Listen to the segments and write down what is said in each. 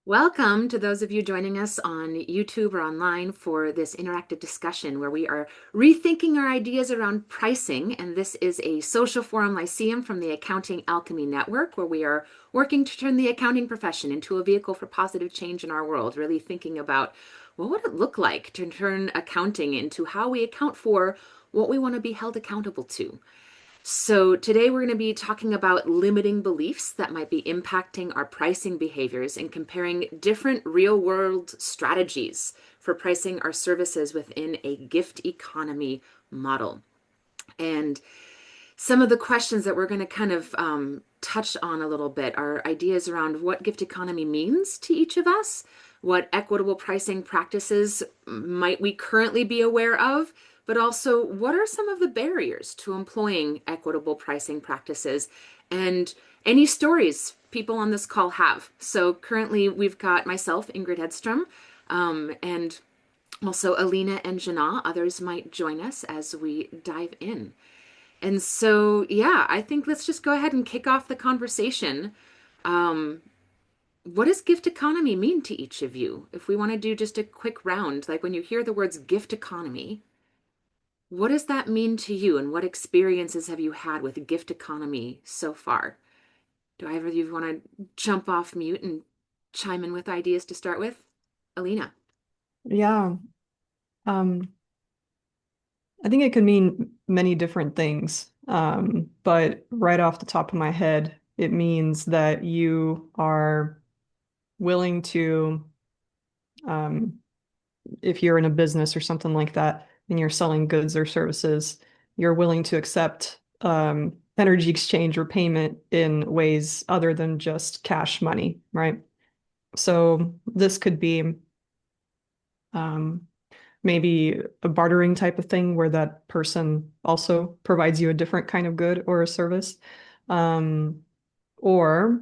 Welcome to those of you joining us on YouTube or online for this interactive discussion where we are rethinking our ideas around pricing. And this is a social forum lyceum from the Accounting Alchemy Network, where we are working to turn the accounting profession into a vehicle for positive change in our world, really thinking about what would it look like to turn accounting into how we account for what we want to be held accountable to. So, today we're going to be talking about limiting beliefs that might be impacting our pricing behaviors and comparing different real world strategies for pricing our services within a gift economy model. And some of the questions that we're going to kind of touch on a little bit are ideas around what gift economy means to each of us, what equitable pricing practices might we currently be aware of, but also what are some of the barriers to employing equitable pricing practices, and any stories people on this call have. So currently we've got myself, Ingrid Hedstrom, and also Alina and Jana. Others might join us as we dive in. And so, yeah, I think let's just go ahead and kick off the conversation. Um, what does gift economy mean to each of you? If we want to do just a quick round, like when you hear the words gift economy, what does that mean to you, and what experiences have you had with the gift economy so far? Do either of you want to jump off mute and chime in with ideas to start with? Alina. Yeah, um, I think it could mean many different things. But right off the top of my head, it means that you are willing to, um, if you're in a business or something like that, and you're selling goods or services, you're willing to accept energy exchange or payment in ways other than just cash money, right? So this could be um, maybe a bartering type of thing where that person also provides you a different kind of good or a service. Um, or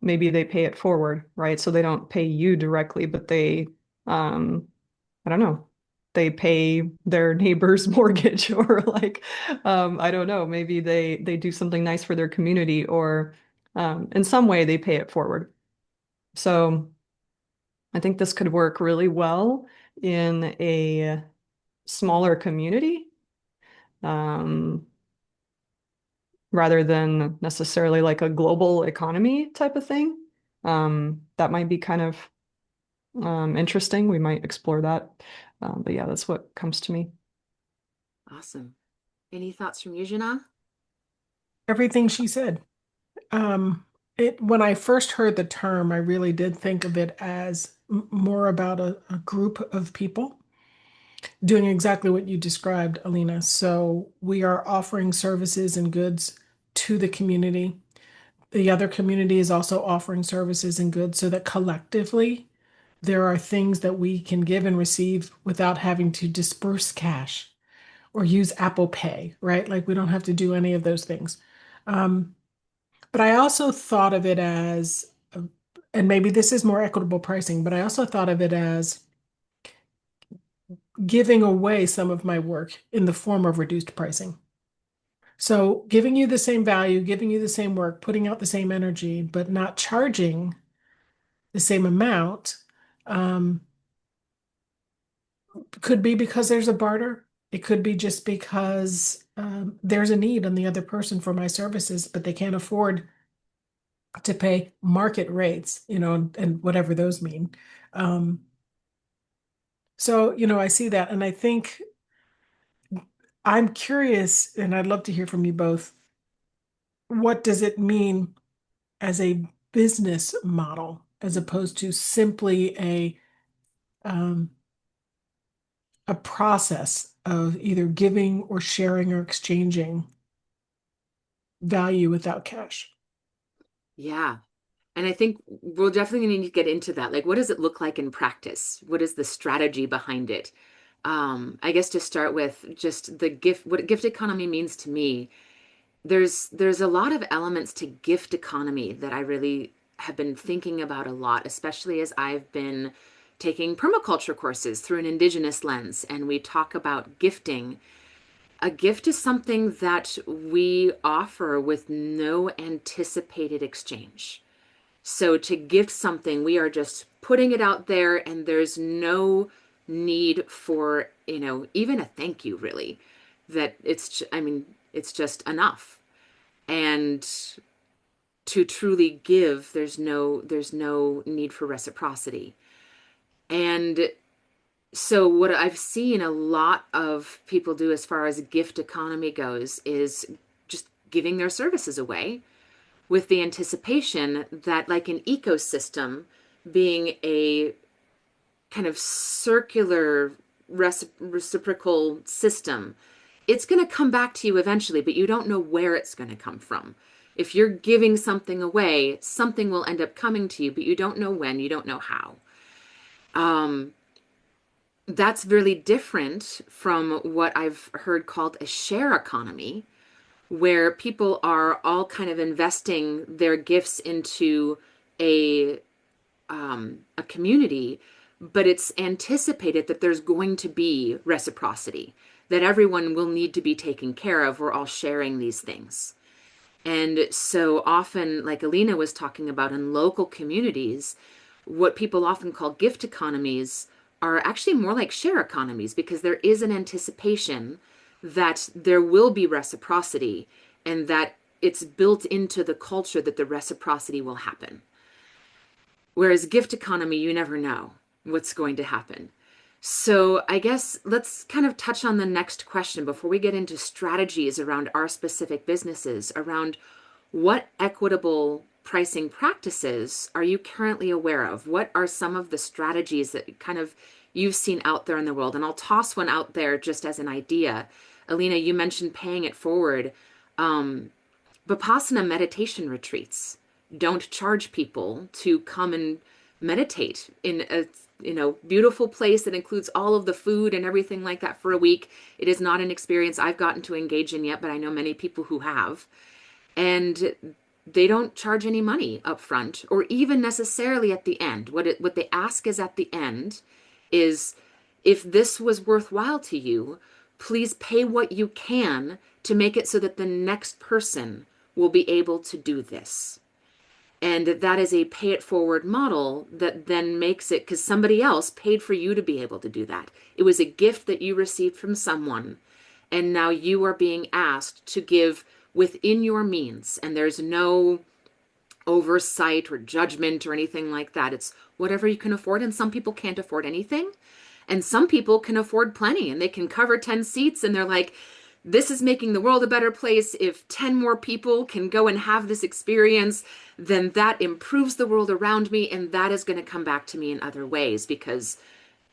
maybe they pay it forward, right? So they don't pay you directly, but um, I don't know, they pay their neighbor's mortgage or I don't know, maybe they do something nice for their community or in some way they pay it forward. So I think this could work really well in a smaller community, um, rather than necessarily like a global economy type of thing. That might be kind of interesting. We might explore that. But yeah, that's what comes to me. Awesome. Any thoughts from you, Jana? Everything she said. Um, when I first heard the term, I really did think of it as more about a group of people doing exactly what you described, Alina. So we are offering services and goods to the community. The other community is also offering services and goods so that collectively there are things that we can give and receive without having to disperse cash or use Apple Pay, right? Like we don't have to do any of those things. Um, But I also thought of it as, and maybe this is more equitable pricing, but I also thought of it as giving away some of my work in the form of reduced pricing. So giving you the same value, giving you the same work, putting out the same energy, but not charging the same amount, um, could be because there's a barter. It could be just because there's a need on the other person for my services, but they can't afford to pay market rates, and whatever those mean. Um, so, I see that, and I think I'm curious, and I'd love to hear from you both. What does it mean as a business model as opposed to simply um, a process of either giving or sharing or exchanging value without cash? Yeah. And I think we'll definitely need to get into that. Like, what does it look like in practice? What is the strategy behind it? I guess to start with, just what gift economy means to me. There's a lot of elements to gift economy that I really have been thinking about a lot, especially as I've been taking permaculture courses through an indigenous lens, and we talk about gifting. A gift is something that we offer with no anticipated exchange. So to gift something, we are just putting it out there, and there's no need for, even a thank you, really. That I mean, it's just enough. And to truly give, there's no need for reciprocity. And so what I've seen a lot of people do as far as gift economy goes is just giving their services away with the anticipation that, like an ecosystem, being a kind of circular reciprocal system, it's going to come back to you eventually, but you don't know where it's going to come from. If you're giving something away, something will end up coming to you, but you don't know when, you don't know how. Um, that's really different from what I've heard called a share economy, where people are all kind of investing their gifts into a a community, but it's anticipated that there's going to be reciprocity, that everyone will need to be taken care of. We're all sharing these things. And so often, like Alina was talking about, in local communities, what people often call gift economies are actually more like share economies, because there is an anticipation that there will be reciprocity, and that it's built into the culture that the reciprocity will happen. Whereas gift economy, you never know what's going to happen. So I guess let's kind of touch on the next question before we get into strategies around our specific businesses, around what equitable pricing practices are you currently aware of? What are some of the strategies that kind of you've seen out there in the world? And I'll toss one out there just as an idea. Alina, you mentioned paying it forward. Um, Vipassana meditation retreats don't charge people to come and meditate in a beautiful place that includes all of the food and everything like that for a week. It is not an experience I've gotten to engage in yet, but I know many people who have. And they don't charge any money up front, or even necessarily at the end. What they ask is at the end is, if this was worthwhile to you, please pay what you can to make it so that the next person will be able to do this. And that is a pay it forward model that then makes it, because somebody else paid for you to be able to do that. It was a gift that you received from someone, and now you are being asked to give within your means. And there's no oversight or judgment or anything like that. It's whatever you can afford. And some people can't afford anything. And some people can afford plenty, and they can cover 10 seats, and they're like, this is making the world a better place. If 10 more people can go and have this experience, then that improves the world around me, and that is going to come back to me in other ways, because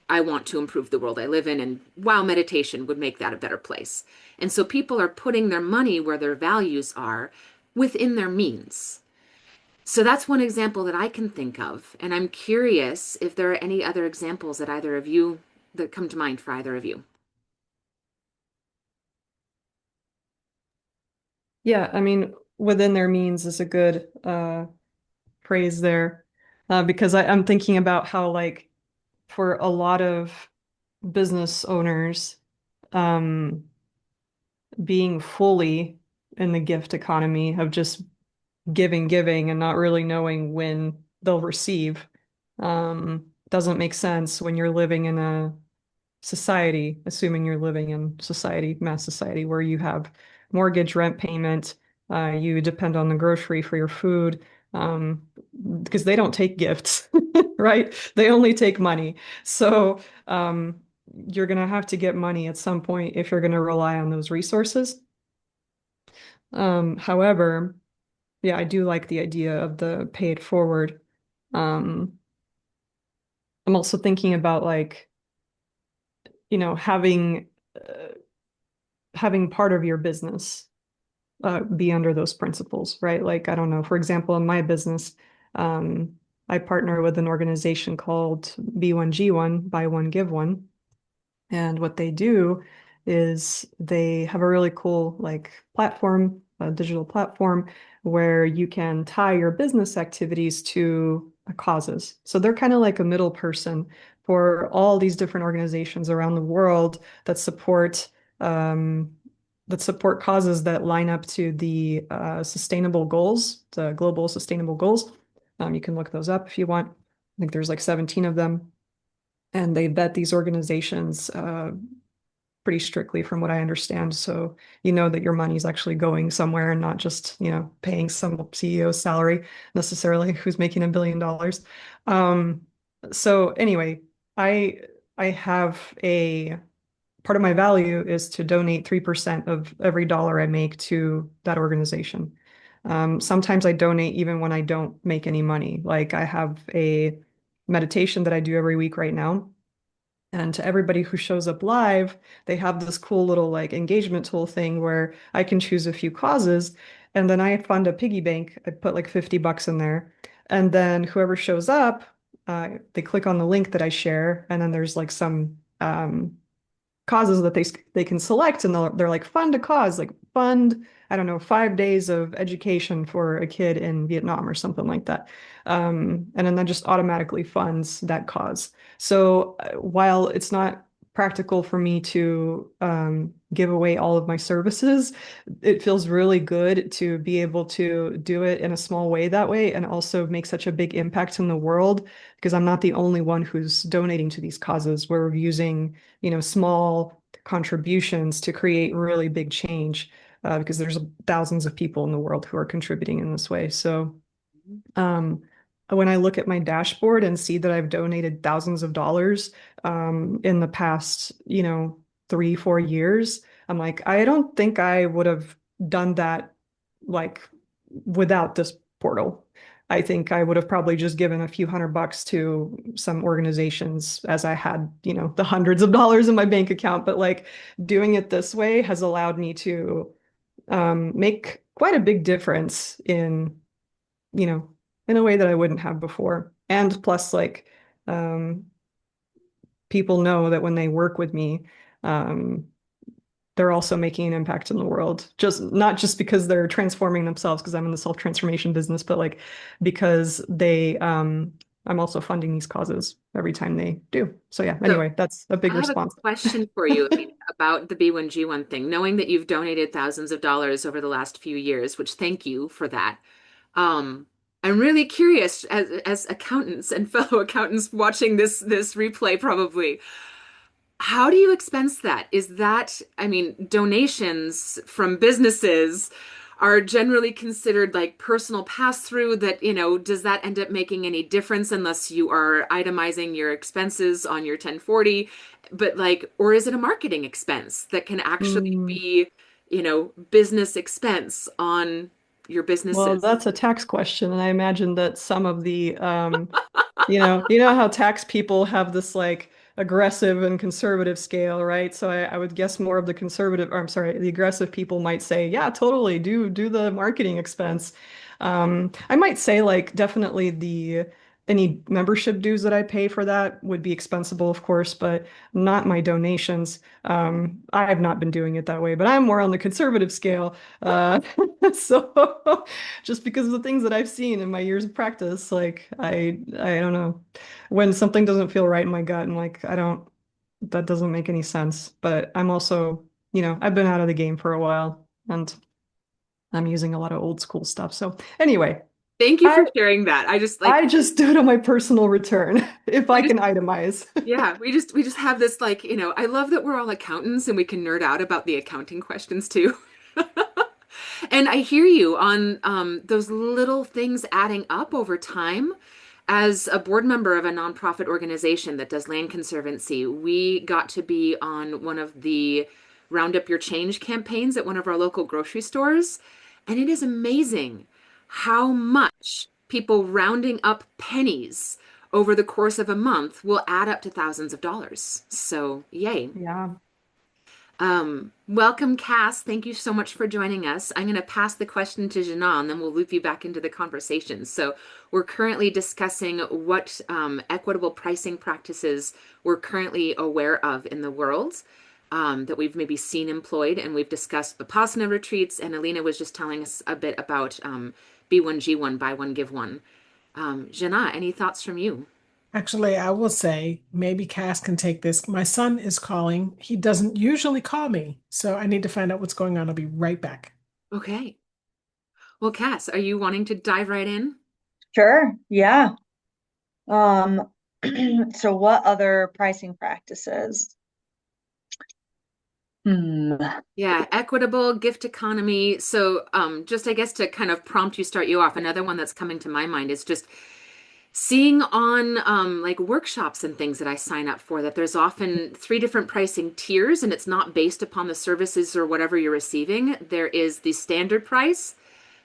I want to improve the world I live in, and wow, meditation would make that a better place. And so people are putting their money where their values are, within their means. So that's one example that I can think of. And I'm curious if there are any other examples that either of you that come to mind for either of you. Yeah, I mean, within their means is a good phrase there. Because I'm thinking about how, like, for a lot of business owners, um, being fully in the gift economy of just giving and not really knowing when they'll receive, doesn't make sense when you're living in a society, assuming you're living in society, mass society, where you have mortgage, rent payment, you depend on the grocery for your food, um, because they don't take gifts, right? They only take money. So, you're going to have to get money at some point if you're going to rely on those resources. However, yeah, I do like the idea of the pay it forward. Um, I'm also thinking about, like, uh, having part of your business be under those principles, right? Like, I don't know, for example, in my business, I partner with an organization called B1G1, Buy One, Give One. And what they do is they have a really cool, like, platform, a digital platform, where you can tie your business activities to causes. So they're kind of like a middle person for all these different organizations around the world that um, support causes that line up to the sustainable goals, the global sustainable goals. You can look those up if you want. I think there's like 17 of them. And they vet these organizations pretty strictly from what I understand. So you know that your money's actually going somewhere and not just, paying some CEO's salary necessarily who's making $1 billion. Um, so anyway, I I have a part of my value is to donate 3% of every dollar I make to that organization. Sometimes I donate even when I don't make any money. Like I have a meditation that I do every week right now. And to everybody who shows up live, they have this cool little like engagement tool thing where I can choose a few causes. And then I fund a piggy bank. I put like $50 in there. And then whoever shows up, they click on the link that I share. And then there's like some causes that they can select, and they're like fund a cause, like fund, I don't know, 5 days of education for a kid in Vietnam or something like that. And then that just automatically funds that cause. So while it's not practical for me to give away all of my services, it feels really good to be able to do it in a small way that way and also make such a big impact in the world because I'm not the only one who's donating to these causes. We're using small contributions to create really big change because there's thousands of people in the world who are contributing in this way. So um, when I look at my dashboard and see that I've donated thousands of dollars in the past, 3, 4 years, I'm like, I don't think I would have done that like without this portal. I think I would have probably just given a few $100 to some organizations as I had, the hundreds of dollars in my bank account. But like doing it this way has allowed me to make quite a big difference you know, in a way that I wouldn't have before. And plus, like, um, people know that when they work with me, um, they're also making an impact in the world. Just not just because they're transforming themselves, because I'm in the self-transformation business, but like because I'm also funding these causes every time they do. So yeah, So anyway, that's a big I have a response. question for you, Alina, about the B1G1 thing. Knowing that you've donated thousands of dollars over the last few years, which thank you for that. Um, I'm really curious as accountants and fellow accountants watching this replay probably. How do you expense that? Is that, I mean, donations from businesses are generally considered like personal pass-through that, does that end up making any difference unless you are itemizing your expenses on your 1040? But like, or is it a marketing expense that can actually Mm, be, business expense on your well, businesses? that's a tax question, and I imagine that some of the you know how tax people have this like aggressive and conservative scale, right? So I would guess more of the conservative, or I'm sorry, the aggressive people might say, yeah, totally, do the marketing expense. I might say like definitely the any membership dues that I pay for that would be expensible, of course, but not my donations. I have not been doing it that way, but I'm more on the conservative scale. So just because of the things that I've seen in my years of practice, like I don't know. When something doesn't feel right in my gut, I'm like, that doesn't make any sense. But I'm also, I've been out of the game for a while and I'm using a lot of old school stuff. So anyway, Thank you I for sharing that. I just like I just do it on my personal return if I we just can itemize. Yeah, we just have this like, I love that we're all accountants and we can nerd out about the accounting questions too. And I hear you on those little things adding up over time. As a board member of a nonprofit organization that does land conservancy, we got to be on one of the Round Up Your Change campaigns at one of our local grocery stores. And it is amazing how much people rounding up pennies over the course of a month will add up to thousands of dollars. So, yay. Yeah. Welcome, Cass. Thank you so much for joining us. I'm going to pass the question to Jana, and then we'll loop you back into the conversation. So, we're currently discussing what equitable pricing practices we're currently aware of in the world that we've maybe seen employed, and we've discussed Vipassana retreats. And Alina was just telling us a bit about B1G1, buy one, give one. Jana, any thoughts from you? Actually, I will say maybe Cass can take this. My son is calling. He doesn't usually call me, so I need to find out what's going on. I'll be right back. Okay. Well, Cass, are you wanting to dive right in? Sure. Yeah. Um, so what other pricing practices? Hmm. Yeah, equitable gift economy. So, just I guess to kind of prompt you, start you off, another one that's coming to my mind is just seeing on like workshops and things that I sign up for that there's often three different pricing tiers, and it's not based upon the services or whatever you're receiving. There is the standard price,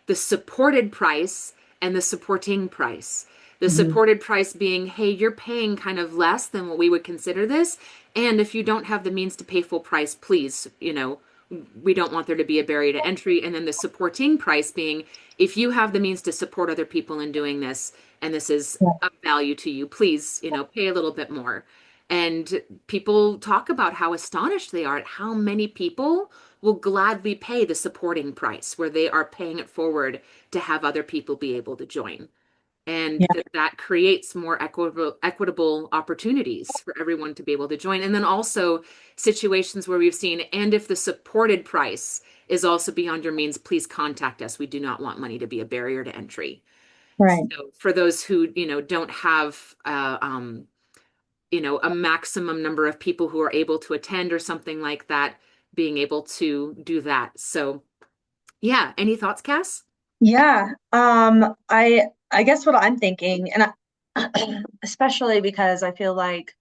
the supported price, and the supporting price. The Mhm. supported price being, hey, you're paying kind of less than what we would consider this. And if you don't have the means to pay full price, please, we don't want there to be a barrier to entry. And then the supporting price being, if you have the means to support other people in doing this, and this is Yeah. of value to you, please, pay a little bit more. And people talk about how astonished they are at how many people will gladly pay the supporting price, where they are paying it forward to have other people be able to join. And Yeah. that creates more equitable opportunities for everyone to be able to join. And then also situations where we've seen, and if the supported price is also beyond your means, please contact us. We do not want money to be a barrier to entry. Right. So for those who, don't have a maximum number of people who are able to attend or something like that, being able to do that. So, yeah, any thoughts, Cass? Yeah. I guess what I'm thinking, and especially because I feel like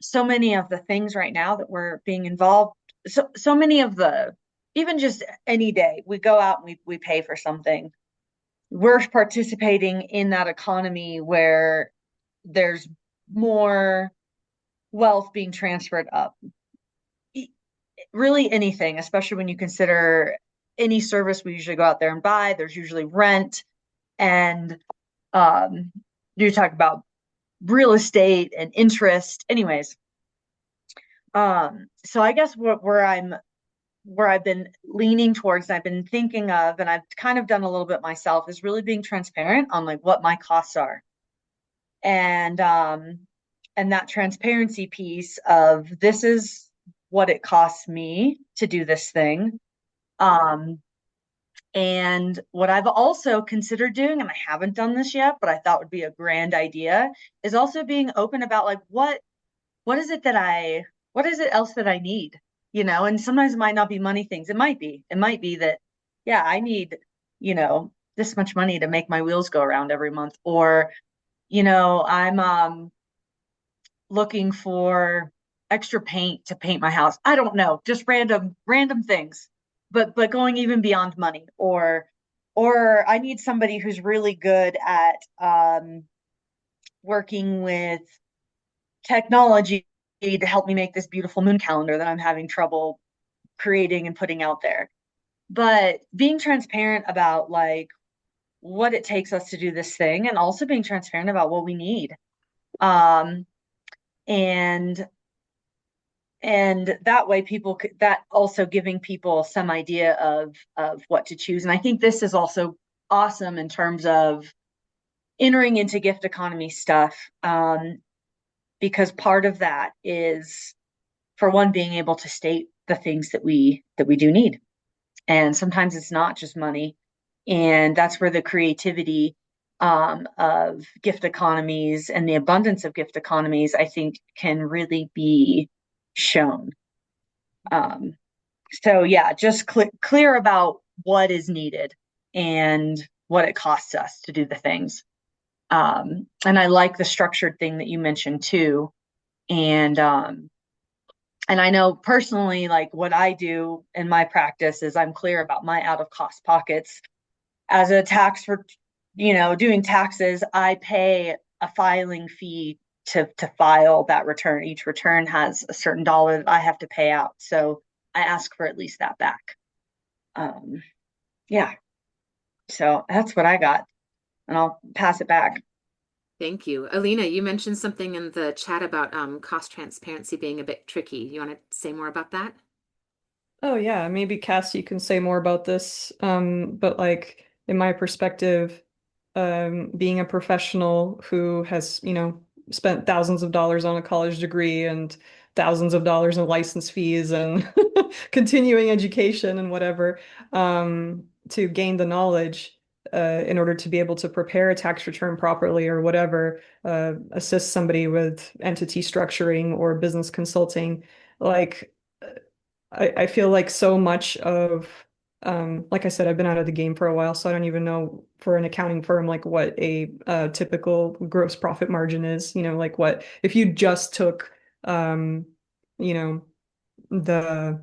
so many of the things right now that we're being involved, so many of the, even just any day we go out and we pay for something, we're participating in that economy where there's more wealth being transferred up. E- Really anything, especially when you consider any service we usually go out there and buy, there's usually rent and um you talk about real estate and interest. Anyways, so I guess where I've been leaning towards, and I've been thinking of, and I've kind of done a little bit myself, is really being transparent on like what my costs are. And that transparency piece of this is what it costs me to do this thing. Um, and what I've also considered doing, and I haven't done this yet, but I thought would be a grand idea, is also being open about like what is it that what is it else that I need? And sometimes it might not be money things. It might be. It might be that, yeah, I need, this much money to make my wheels go around every month. Or, I'm looking for extra paint to paint my house. I don't know, just random things. But going even beyond money, or I need somebody who's really good at working with technology to help me make this beautiful moon calendar that I'm having trouble creating and putting out there. But being transparent about like what it takes us to do this thing, and also being transparent about what we need. Um, and and that way that also giving people some idea of what to choose. And I think this is also awesome in terms of entering into gift economy stuff, because part of that is, for one, being able to state the things that we do need. And sometimes it's not just money. And that's where the creativity of gift economies and the abundance of gift economies, I think, can really be shown. Um, so yeah, just clear about what is needed and what it costs us to do the things. And I like the structured thing that you mentioned too. And I know personally, like what I do in my practice is I'm clear about my out of cost pockets. As a tax for, doing taxes, I pay a filing fee to file that return. Each return has a certain dollar that I have to pay out. So I ask for at least that back. Um, yeah. So that's what I got. And I'll pass it back. Thank you. Alina, you mentioned something in the chat about cost transparency being a bit tricky. You want to say more about that? Oh yeah, maybe Cass, you can say more about this. But like in my perspective, being a professional who has, spent thousands of dollars on a college degree and thousands of dollars in license fees and continuing education and whatever, to gain the knowledge, in order to be able to prepare a tax return properly or whatever, assist somebody with entity structuring or business consulting. Like, I feel like so much of, like I said, I've been out of the game for a while, so I don't even know for an accounting firm like what a typical gross profit margin is. Like what if you just took, you know, the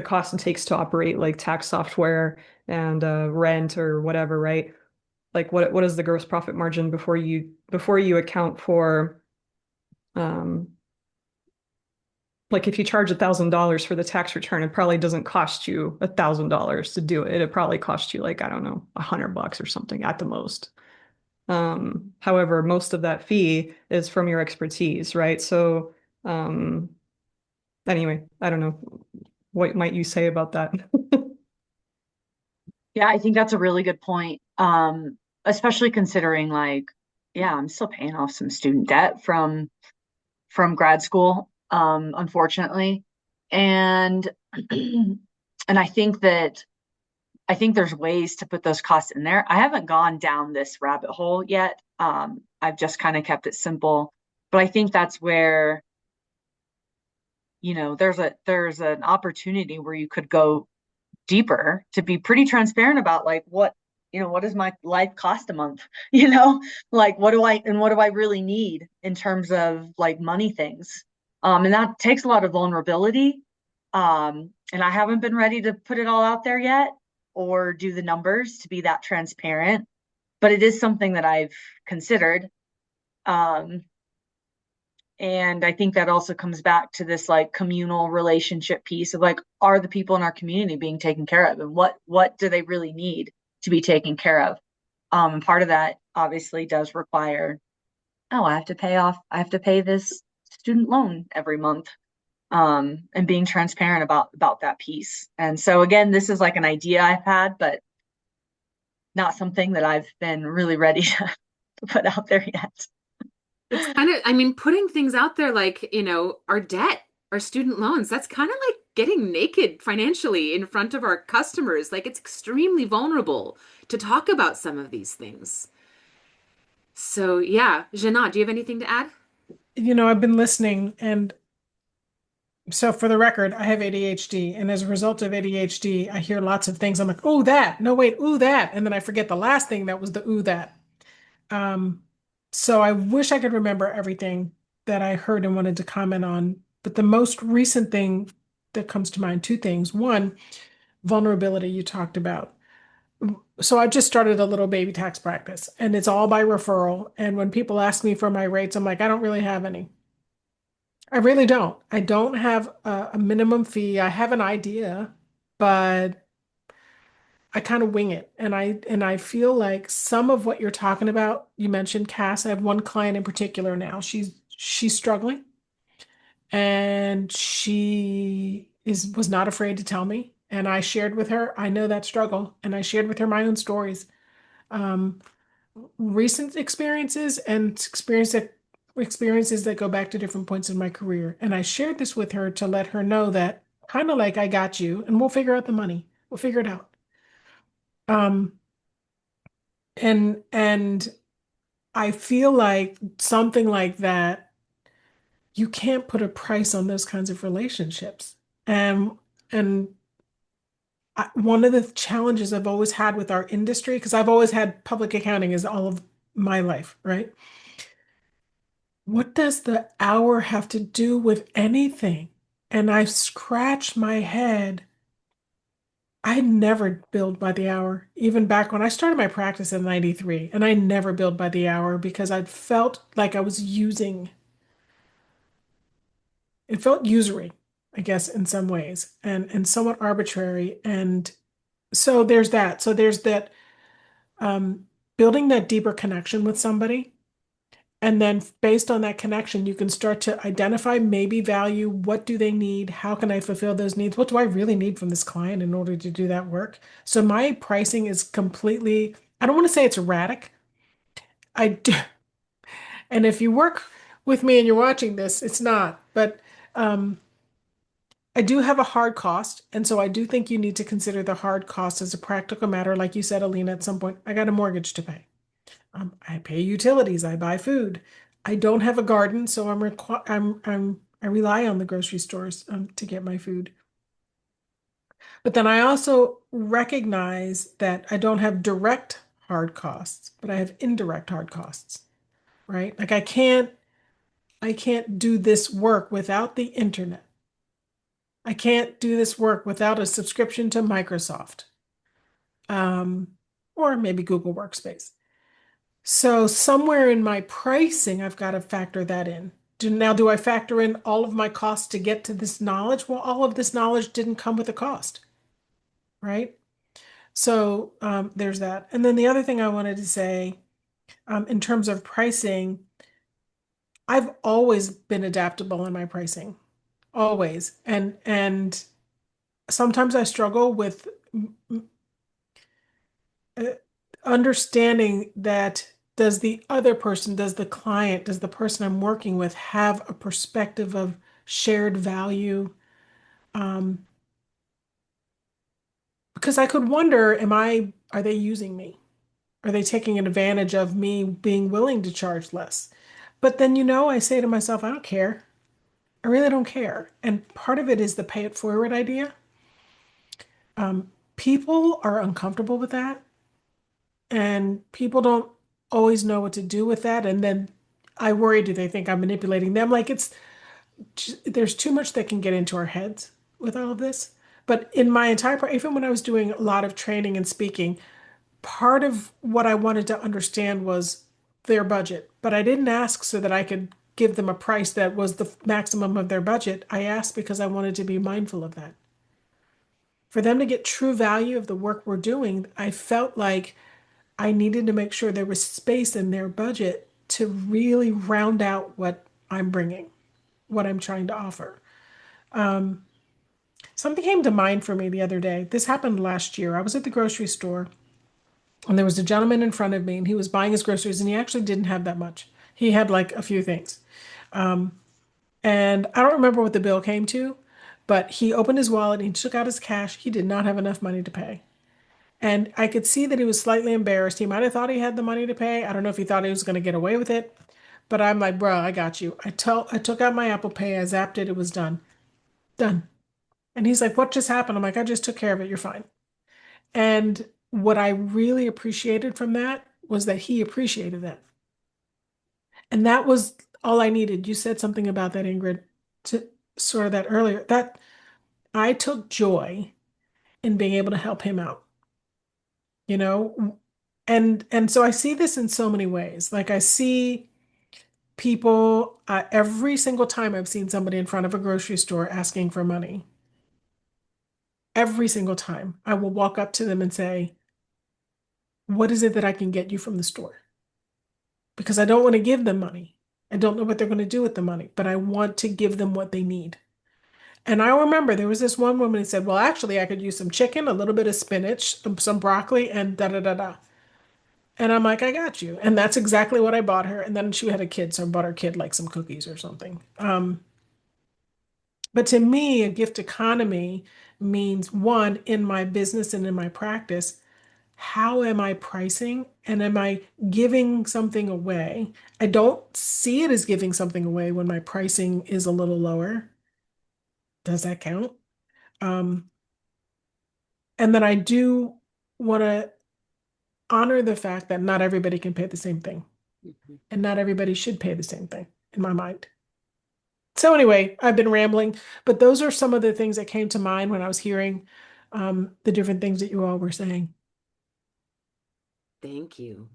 cost it takes to operate like tax software and rent or whatever, right? Like what is the gross profit margin before you account for um like if you charge $1,000 for the tax return, it probably doesn't cost you $1,000 to do it. It probably costs you like, I don't know, $100 or something at the most. However, most of that fee is from your expertise, right? So um anyway, I don't know. What might you say about that? Yeah, I think that's a really good point. Especially considering like, yeah, I'm still paying off some student debt from grad school, unfortunately. And and I think there's ways to put those costs in there. I haven't gone down this rabbit hole yet. I've just kind of kept it simple. But I think that's where, there's an opportunity where you could go deeper to be pretty transparent about like what does my life cost a month? Like what do I really need in terms of like money things? And that takes a lot of vulnerability. And I haven't been ready to put it all out there yet or do the numbers to be that transparent, but it is something that I've considered. Um, and I think that also comes back to this like communal relationship piece of like, are the people in our community being taken care of, and what do they really need to be taken care of? And part of that obviously does require, oh, I have to pay this student loan every month. And being transparent about that piece. And so again, this is like an idea I've had, but not something that I've been really ready to put out there yet. It's kind of, I mean, putting things out there like, our debt, our student loans, that's kind of like getting naked financially in front of our customers. Like it's extremely vulnerable to talk about some of these things. So yeah, Jana, do you have anything to add? I've been listening, and so for the record, I have ADHD, and as a result of ADHD, I hear lots of things. I'm like, "Oh, that. No, wait, ooh, that." And then I forget the last thing that was the ooh, that. Um, so I wish I could remember everything that I heard and wanted to comment on. But the most recent thing that comes to mind, two things. One, vulnerability you talked about. So I just started a little baby tax practice, and it's all by referral. And when people ask me for my rates, I'm like, I don't really have any. I really don't. I don't have a minimum fee. I have an idea, but I kind of wing it. And I feel like some of what you're talking about, you mentioned Cass. I have one client in particular now. She's struggling, and she was not afraid to tell me. And I shared with her, I know that struggle, and I shared with her my own stories. Um, Recent experiences and experiences that go back to different points in my career. And I shared this with her to let her know that kind of like I got you, and we'll figure out the money. We'll figure it out. Um, and I feel like something like that, you can't put a price on those kinds of relationships. And one of the challenges I've always had with our industry, because I've always had public accounting as all of my life, right? What does the hour have to do with anything? And I scratch my head. I never billed by the hour, even back when I started my practice in 93, and I never billed by the hour because I felt like I was using, it felt usury, I guess, in some ways, and somewhat arbitrary. And so there's that. So there's that building that deeper connection with somebody. And then based on that connection, you can start to identify, maybe value, what do they need? How can I fulfill those needs? What do I really need from this client in order to do that work? So my pricing is completely, I don't want to say it's erratic. I do, and if you work with me and you're watching this, it's not. But um, I do have a hard cost, and so I do think you need to consider the hard cost as a practical matter. Like you said, Alina, at some point, I got a mortgage to pay. I pay utilities, I buy food. I don't have a garden, so I rely on the grocery stores to get my food. But then I also recognize that I don't have direct hard costs, but I have indirect hard costs, right? Like I can't do this work without the internet. I can't do this work without a subscription to Microsoft, um, or maybe Google Workspace. So somewhere in my pricing, I've got to factor that in. Do I factor in all of my costs to get to this knowledge? Well, all of this knowledge didn't come with a cost, right? So there's that. And then the other thing I wanted to say, in terms of pricing, I've always been adaptable in my pricing, always. And sometimes I struggle with uh, understanding that does the other person, does the client, does the person I'm working with have a perspective of shared value? Um, because I could wonder, are they using me? Are they taking advantage of me being willing to charge less? But then, I say to myself, I don't care. I really don't care. And part of it is the pay it forward idea. People are uncomfortable with that, and people don't always know what to do with that. And then I worry, do they think I'm manipulating them? Like there's too much that can get into our heads with all of this. But in my entire, even when I was doing a lot of training and speaking, part of what I wanted to understand was their budget. But I didn't ask so that I could give them a price that was the maximum of their budget. I asked because I wanted to be mindful of that. For them to get true value of the work we're doing, I felt like I needed to make sure there was space in their budget to really round out what I'm bringing, what I'm trying to offer. Something came to mind for me the other day. This happened last year. I was at the grocery store and there was a gentleman in front of me and he was buying his groceries and he actually didn't have that much. He had like a few things. And I don't remember what the bill came to, but he opened his wallet and he took out his cash. He did not have enough money to pay. And I could see that he was slightly embarrassed. He might have thought he had the money to pay. I don't know if he thought he was going to get away with it, but I'm like, bro, I got you. I took out my Apple Pay. I zapped it. It was done. Done. And he's like, what just happened? I'm like, I just took care of it. You're fine. And what I really appreciated from that was that he appreciated that. And that was all I needed. You said something about that, Ingrid, to sort of that earlier. That I took joy in being able to help him out, you know? And so I see this in so many ways. Like I see people every single time I've seen somebody in front of a grocery store asking for money. Every single time I will walk up to them and say, what is it that I can get you from the store? Because I don't want to give them money. I don't know what they're going to do with the money, but I want to give them what they need. And I remember there was this one woman who said, well, actually, I could use some chicken, a little bit of spinach, some broccoli, and da da da da. And I'm like, I got you. And that's exactly what I bought her. And then she had a kid, so I bought her kid like some cookies or something. But to me, a gift economy means one, in my business and in my practice, how am I pricing and am I giving something away? I don't see it as giving something away when my pricing is a little lower. Does that count? Um, and then I do want to honor the fact that not everybody can pay the same thing, and not everybody should pay the same thing in my mind. So anyway, I've been rambling, but those are some of the things that came to mind when I was hearing the different things that you all were saying. Thank you.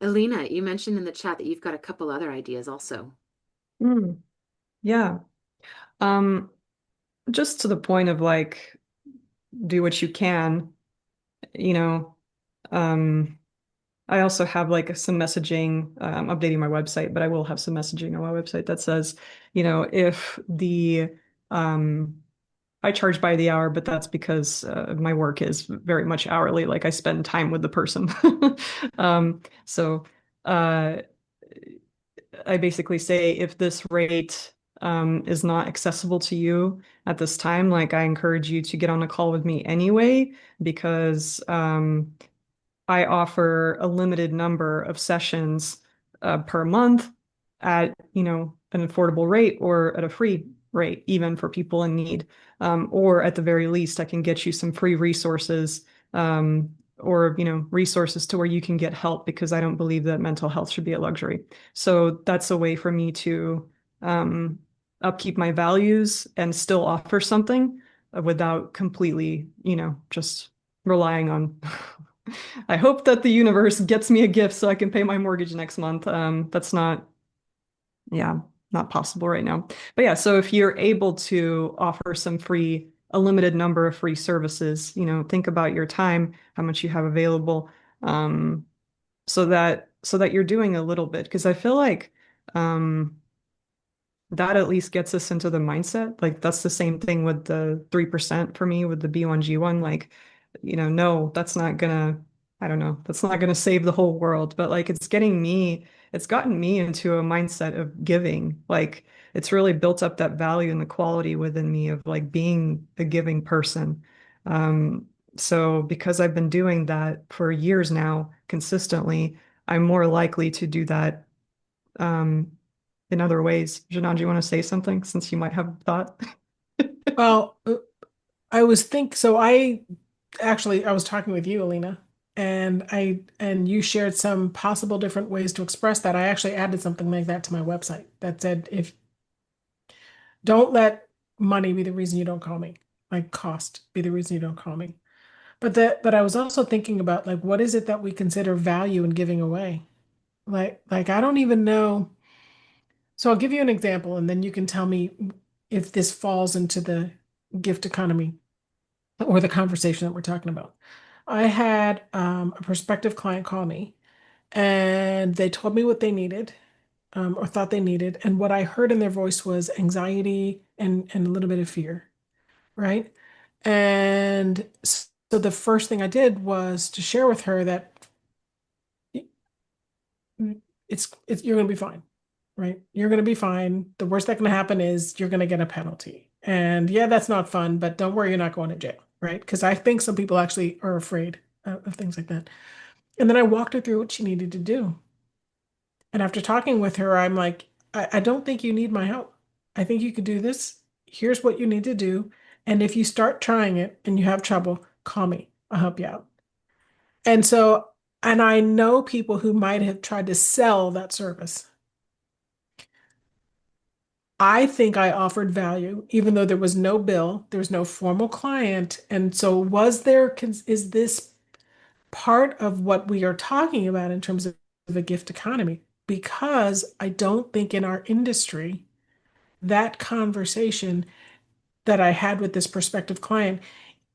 Alina, you mentioned in the chat that you've got a couple other ideas also. Yeah. Just to the point of like, do what you can, you know. I also have like some messaging. I'm updating my website, but I will have some messaging on my website that says, if I charge by the hour, but that's because my work is very much hourly. Like I spend time with the person. So uh, I basically say if this rate is not accessible to you at this time, like I encourage you to get on a call with me anyway, because I offer a limited number of sessions per month at, an affordable rate or at a free rate, even for people in need. Or at the very least, I can get you some free resources, or, resources to where you can get help, because I don't believe that mental health should be a luxury. So that's a way for me to um, upkeep my values and still offer something without completely, just relying on I hope that the universe gets me a gift so I can pay my mortgage next month. That's not, yeah, not possible right now. But yeah, so if you're able to offer a limited number of free services, think about your time, how much you have available, so that you're doing a little bit. Because I feel like that at least gets us into the mindset. Like that's the same thing with the 3% for me with the B1G1. Like, no, I don't know, that's not gonna save the whole world. But like it's gotten me into a mindset of giving. Like it's really built up that value and the quality within me of like being a giving person. Um, so because I've been doing that for years now consistently, I'm more likely to do that um, in other ways. Janan, do you want to say something since you might have a thought? Well, I was think so I was talking with you, Alina, and you shared some possible different ways to express that. I actually added something like that to my website that said, if don't let money be the reason you don't call me, like cost be the reason you don't call me. But I was also thinking about like what is it that we consider value in giving away? Like I don't even know. So I'll give you an example and then you can tell me if this falls into the gift economy or the conversation that we're talking about. I had a prospective client call me and they told me what they needed, or thought they needed. And what I heard in their voice was anxiety and a little bit of fear, right? And so the first thing I did was to share with her that it's you're gonna be fine, right? You're gonna be fine. The worst that can happen is you're gonna get a penalty. And yeah, that's not fun, but don't worry, you're not going to jail, right? Because I think some people actually are afraid of things like that. And then I walked her through what she needed to do. And after talking with her, I'm like, I don't think you need my help. I think you could do this. Here's what you need to do. And if you start trying it and you have trouble, call me. I'll help you out. And so, and I know people who might have tried to sell that service. I think I offered value, even though there was no bill, there was no formal client. And so, is this part of what we are talking about in terms of a gift economy? Because I don't think in our industry, that conversation that I had with this prospective client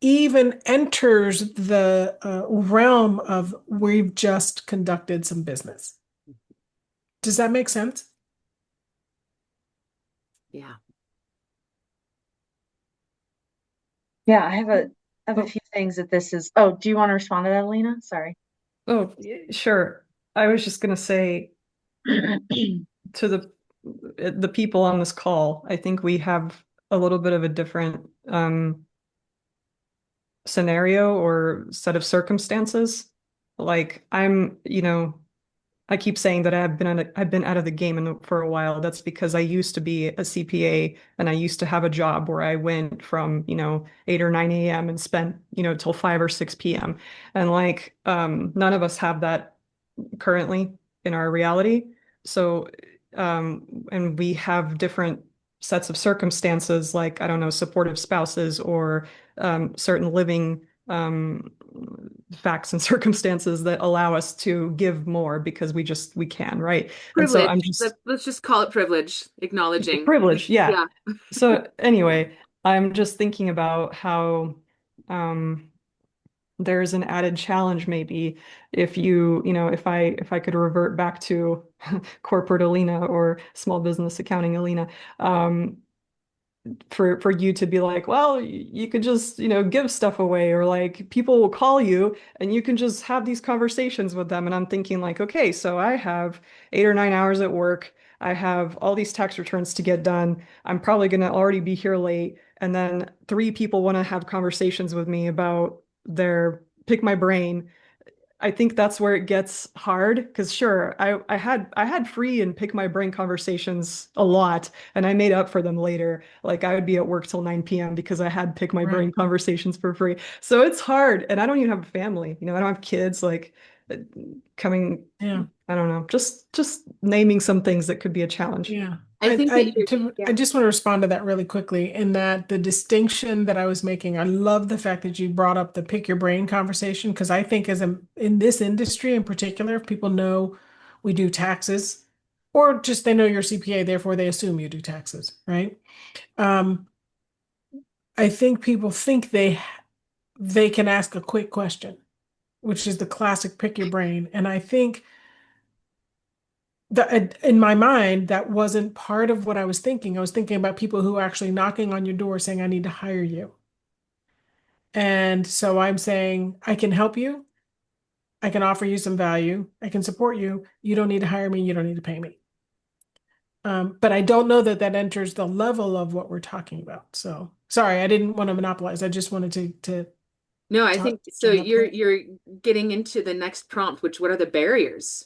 even enters the realm of we've just conducted some business. Does that make sense? Yeah. Yeah, I have a few things that this is. Oh, do you want to respond to that, Alina? Sorry. Oh, sure. I was just gonna say to the people on this call, I think we have a little bit of a different scenario or set of circumstances. Like I keep saying that I've been out of the game for a while. That's because I used to be a CPA and I used to have a job where I went from, 8 or 9 a.m. and spent, till 5 or 6 p.m. And like none of us have that currently in our reality. So and we have different sets of circumstances, like I don't know, supportive spouses or certain living facts and circumstances that allow us to give more because we can, right? And so Privilege. I'm just Let's just call it privilege, acknowledging. privileged, yeah. Yeah. So anyway, I'm just thinking about how um there's an added challenge maybe if if I could revert back to corporate Alina or small business accounting Alina, um, for you to be like, well, you could just, give stuff away, or like people will call you and you can just have these conversations with them. And I'm thinking like, okay, so I have 8 or 9 hours at work. I have all these tax returns to get done. I'm probably going to already be here late. And then three people want to have conversations with me about their pick my brain. I think that's where it gets hard because sure, I had free and pick my brain conversations a lot and I made up for them later. Like I would be at work till 9 p.m. because I had pick my brain Right. conversations for free. So it's hard. And I don't even have a family. I don't have kids like uh, coming, Yeah. I don't know, just naming some things that could be a challenge. Yeah. I think that you're, I yeah. just want to respond to that really quickly in that the distinction that I was making, I love the fact that you brought up the pick your brain conversation because I think in this industry in particular, if people know we do taxes or just they know you're CPA, therefore they assume you do taxes, right? Um, I think people think they can ask a quick question, which is the classic pick your brain. And I think that in my mind, that wasn't part of what I was thinking. I was thinking about people who are actually knocking on your door saying, I need to hire you. And so I'm saying, I can help you. I can offer you some value. I can support you. You don't need to hire me. You don't need to pay me. But I don't know that that enters the level of what we're talking about. So sorry, I didn't want to monopolize. I just wanted to No, I talk think so. on that You're point. you're getting into the next prompt, which what are the barriers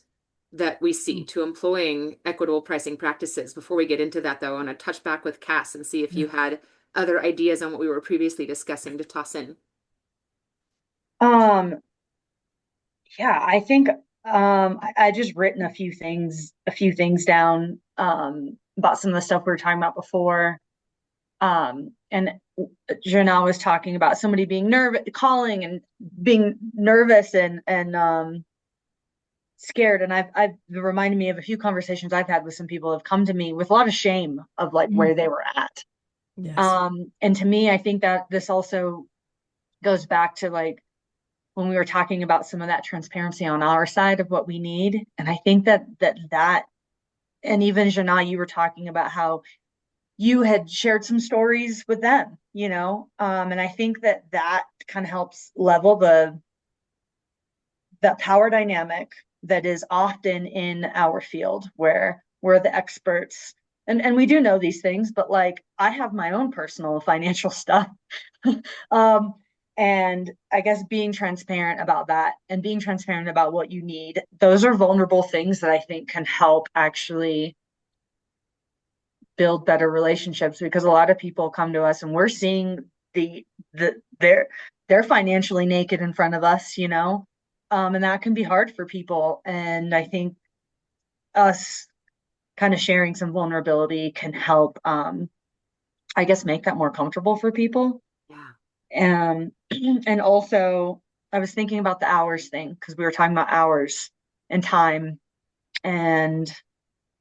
that we see Mm, to employing equitable pricing practices? Before we get into that, though, I want to touch back with Cass and see if yeah. you had other ideas on what we were previously discussing to toss in. Um, yeah, I think I just written a few things down about some of the stuff we were talking about before. And Janelle was talking about somebody being nervous, calling and being nervous and scared. And I've it reminded me of a few conversations I've had with some people who have come to me with a lot of shame of like Mm, where they were at. yes. And to me, I think that this also goes back to like when we were talking about some of that transparency on our side of what we need. And I think that and even Jana, you were talking about how you had shared some stories with them, and I think that kind of helps level that power dynamic that is often in our field where we're the experts. And we do know these things, but like I have my own personal financial stuff. um, and I guess being transparent about that and being transparent about what you need, those are vulnerable things that I think can help actually build better relationships because a lot of people come to us and we're seeing the they're financially naked in front of us. And that can be hard for people. And I think us kind of sharing some vulnerability can help, I guess, make that more comfortable for people. Yeah. And also, I was thinking about the hours thing because we were talking about hours and time. And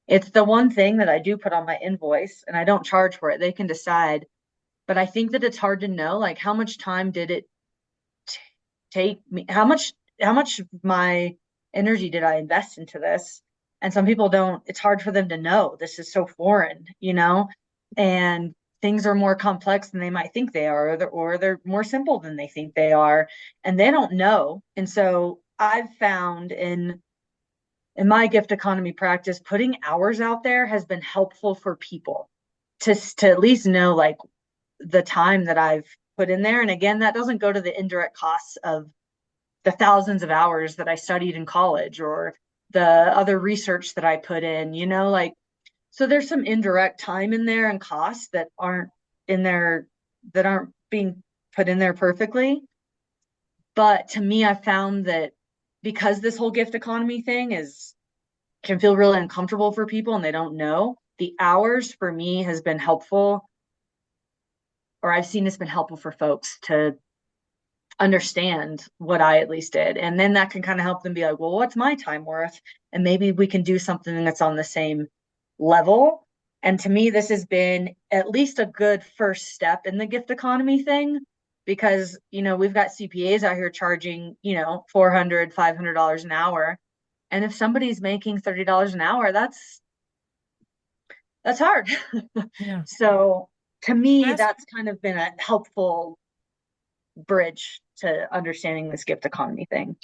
it's the one thing that I do put on my invoice and I don't charge for it. They can decide. But I think that it's hard to know, like, how much time did it t take me? How much of my energy did I invest into this? And some people don't, it's hard for them to know. This is so foreign. And things are more complex than they might think they are, or they're more simple than they think they are, and they don't know. And so I've found in my gift economy practice, putting hours out there has been helpful for people to at least know like the time that I've put in there. And again, that doesn't go to the indirect costs of the thousands of hours that I studied in college or the other research that I put in, like, so there's some indirect time in there and costs that aren't in there, that aren't being put in there perfectly. But to me, I found that because this whole gift economy thing can feel really uncomfortable for people and they don't know, the hours for me has been helpful, or I've seen it's been helpful for folks to understand what I at least did. And then that can kind of help them be like, well, what's my time worth? And maybe we can do something that's on the same level. And to me, this has been at least a good first step in the gift economy thing because, we've got CPAs out here charging, $400, $500 an hour. And if somebody's making $30 an hour, that's hard. Yeah. So to Can I me, ask, that's kind of been a helpful bridge to understanding this gift economy thing.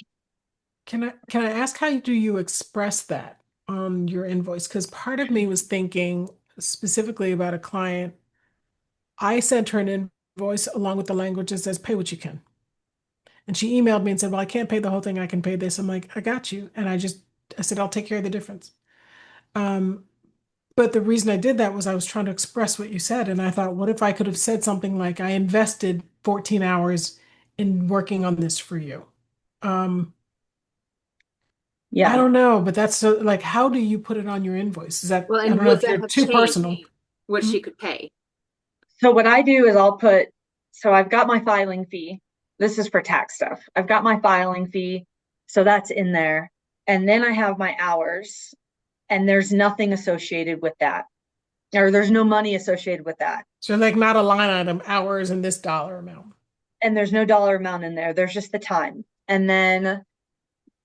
can I ask how do you express that? on your invoice? Because part of me was thinking specifically about a client. I sent her an invoice along with the language that says pay what you can. And she emailed me and said, well, I can't pay the whole thing. I can pay this. I'm like, I got you. And I said, I'll take care of the difference. Um, but the reason I did that was I was trying to express what you said. And I thought, what if I could have said something like, I invested 14 hours in working on this for you? Um, I Yeah. don't know, but that's like, how do you put it on your invoice? Is that, Well, I and don't know would if that you're have too personal. changed what Mm, she could pay? So what I do is so I've got my filing fee. This is for tax stuff. I've got my filing fee. So that's in there. And then I have my hours, and there's nothing associated with that, or there's no money associated with that. So like not a line item, hours and this dollar amount. And there's no dollar amount in there. There's just the time. And then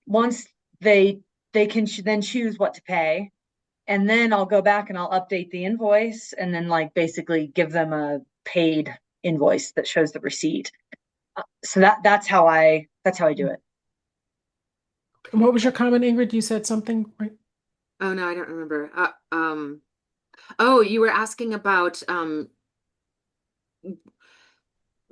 once they they can then choose what to pay, and then I'll go back and I'll update the invoice and then like basically give them a paid invoice that shows the receipt. So that's how I do it. And what was your comment, Ingrid? You said something, right? Oh no, I don't remember. Oh, you were asking about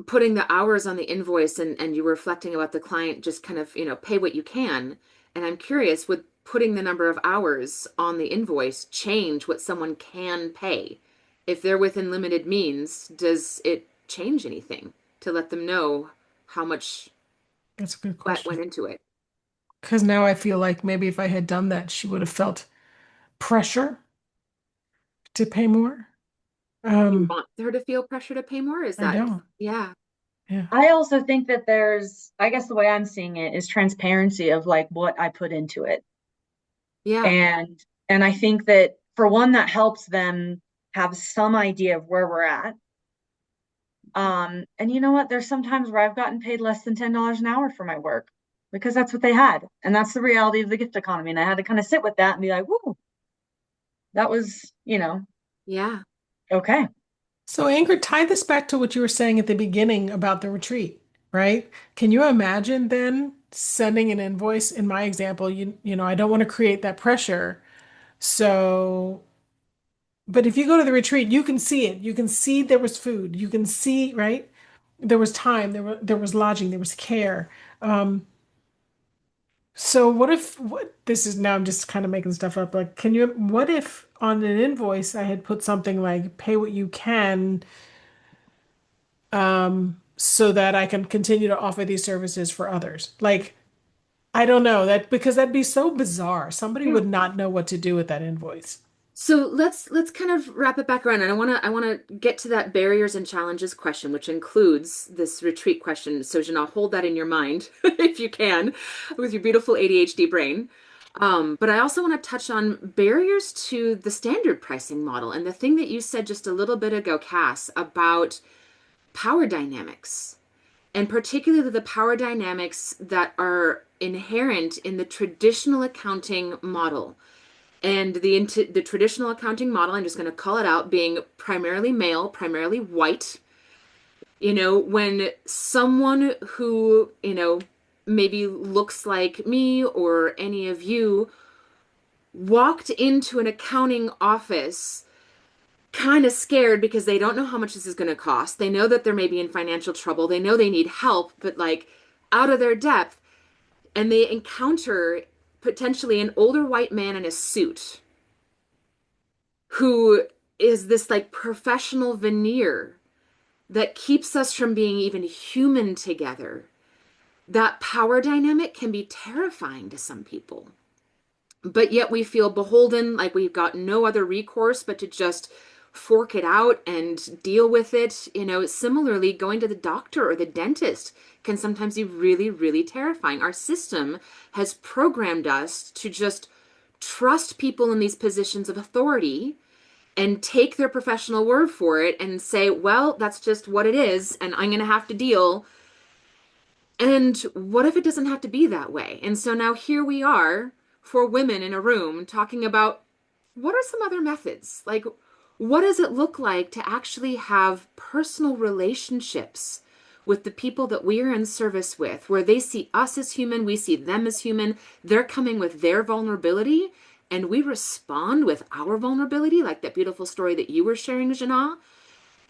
putting the hours on the invoice, and you were reflecting about the client just kind of, pay what you can. And I'm curious, would putting the number of hours on the invoice change what someone can pay? If they're within limited means, does it change anything to let them know how much That's a good what went question. into it? Because now I feel like maybe if I had done that, she would have felt pressure to pay more. You Um, want her to feel pressure to pay more? Is I that, don't. yeah, Yeah. I also think that I guess the way I'm seeing it is transparency of like what I put into it. yeah. And and I think that for one, that helps them have some idea of where we're at. And you know what? There's sometimes where I've gotten paid less than $10 an hour for my work because that's what they had. And that's the reality of the gift economy. And I had to kind of sit with that and be like, whoo, that was, Yeah. okay. So, Ingrid, tie this back to what you were saying at the beginning about the retreat, right? Can you imagine then sending an invoice? In my example, I don't want to create that pressure. So, but if you go to the retreat, you can see it. You can see there was food. You can see, right? There was time, there was lodging, there was care. Um, so what this is now I'm just kind of making stuff up. Like, what if on an invoice I had put something like pay what you can, so that I can continue to offer these services for others? Like, I don't know that because that'd be so bizarre. Somebody Yeah. would not know what to do with that invoice. So let's kind of wrap it back around, and I want to get to that barriers and challenges question, which includes this retreat question. So Janelle, hold that in your mind if you can, with your beautiful ADHD brain. But I also want to touch on barriers to the standard pricing model, and the thing that you said just a little bit ago, Cass, about power dynamics, and particularly the power dynamics that are inherent in the traditional accounting model. And the traditional accounting model, I'm just going to call it out, being primarily male, primarily white. When someone who, maybe looks like me or any of you walked into an accounting office kind of scared because they don't know how much this is going to cost. They know that they're maybe in financial trouble. They know they need help, but like out of their depth, and they encounter potentially an older white man in a suit who is this like professional veneer that keeps us from being even human together. That power dynamic can be terrifying to some people. But yet we feel beholden, like we've got no other recourse but to just fork it out and deal with it. Similarly, going to the doctor or the dentist can sometimes be really, really terrifying. Our system has programmed us to just trust people in these positions of authority and take their professional word for it and say, well, that's just what it is, and I'm going to have to deal. And what if it doesn't have to be that way? And so now here we are, four women in a room talking about what are some other methods? Like, what does it look like to actually have personal relationships with the people that we are in service with, where they see us as human, we see them as human, they're coming with their vulnerability, and we respond with our vulnerability, like that beautiful story that you were sharing, Jana,